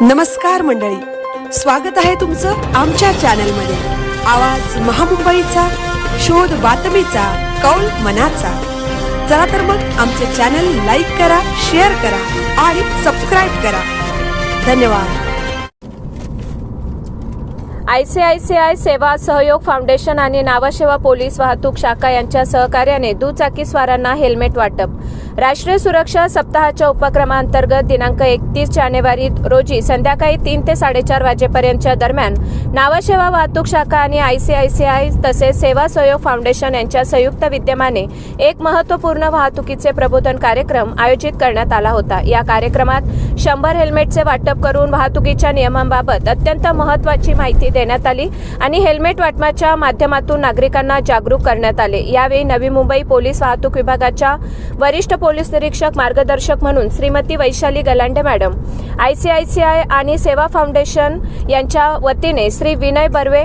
नमस्कार मंडळी, स्वागत आहे तुमचं आमच्या चॅनलमध्ये। आवाज महामुंबईचा, शोध बातमीचा, कौल मनाचा। चला तर मग आमचे चॅनल लाईक करा, शेअर करा आणि सबस्क्राइब करा। धन्यवाद। ICICI सेवा सहयोग फाउंडेशन आणि नावाशेवा पोलीस वाहतूक शाखा यांच्या सहकार्याने दुचाकीस्वारांना हेल्मेट वाटप। राष्ट्रीय सुरक्षा सप्ताहाच्या उपक्रमांतर्गत दिनांक 31 जानेवारी रोजी संध्याकाळी 3 ते 4:30 वाजेपर्यंतच्या दरम्यान नावाशेवा वाहतूक शाखा आणि ICICI तसेच सेवा सहयोग फाउंडेशन यांच्या संयुक्त विद्यमाने एक महत्त्वपूर्ण वाहतुकीचे प्रबोधन कार्यक्रम आयोजित करण्यात आला होता। या कार्यक्रमात 100 हेल्मेटचे वाटप करून वाहतुकीच्या नियमांबाबत अत्यंत महत्त्वाची माहिती देण्यात आली आणि हेल्मेट वाटपाच्या माध्यमातून नागरिकांना जागरूक करण्यात आले। यावेळी नवी मुंबई पोलीस वाहतूक विभागाच्या वरिष्ठ पोलीस निरीक्षक मार्गदर्शक म्हणून श्रीमती वैशाली गलांडे मॅडम, ICICI आणि सेवा फाउंडेशन यांच्या वतीने श्री विनय बर्वे,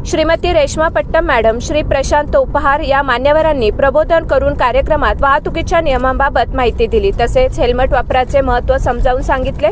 श्रीमती रेश्मा पट्टम मॅडम, श्री प्रशांत उपहार या मान्यवरांनी प्रबोधन करून कार्यक्रमात वाहतुकीच्या नियमांबाबत माहिती दिली। तसेच हेल्मेट वापराचे महत्त्व समजावून सांगितले।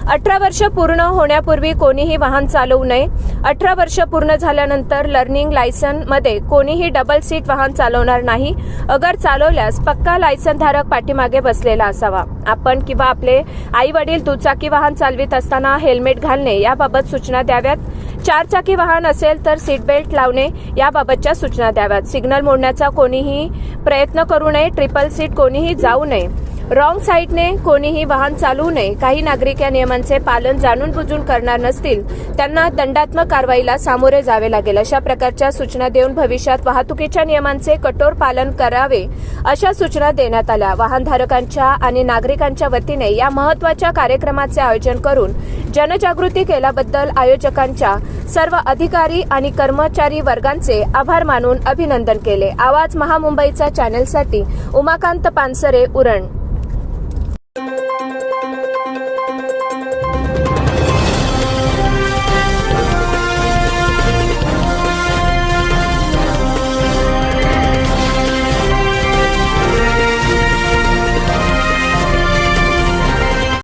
18 वर्ष पूर्ण होण्यापूर्वी कोणीही वाहन चालवू नये। 18 वर्ष पूर्ण झाल्यानंतर लर्निंग लायसन मध्ये कोणीही डबल सीट वाहन चालवणार नाही। अगर चालवल्यास पक्का लायसन धारक पाठीमागे बसलेला असावा। आपण किंवा आपले आई वडील दुचाकी वाहन चालवित असताना हेल्मेट घालणे याबाबत सूचना द्याव्यात। 4 चाकी वाहन असेल तर सीट बेल्ट लावणे याबाबतच्या सूचना द्याव्यात। सिग्नल मोडण्याचा कोणीही प्रयत्न करू नये। ट्रिपल सीट कोणीही जाऊ नये। रॉंग साईडने कोणीही वाहन चालवू नये। काही नागरिक या नियमांचे पालन जाणून बुजून करणार नसतील त्यांना दंडात्मक कारवाईला सामोरे जावे लागेल। अशा प्रकारच्या सूचना देऊन भविष्यात वाहतुकीच्या नियमांचे कठोर पालन करावे अशा सूचना देण्यात आल्या। वाहनधारकांच्या आणि नागरिकांच्या वतीने या महत्त्वाच्या कार्यक्रमाचे आयोजन करून जनजागृती केल्याबद्दल आयोजकांच्या सर्व अधिकारी आणि कर्मचारी वर्गांचे आभार मानून अभिनंदन केले। आवाज महामुंबईचा चॅनलसाठी उमाकांत पानसरे, उरण।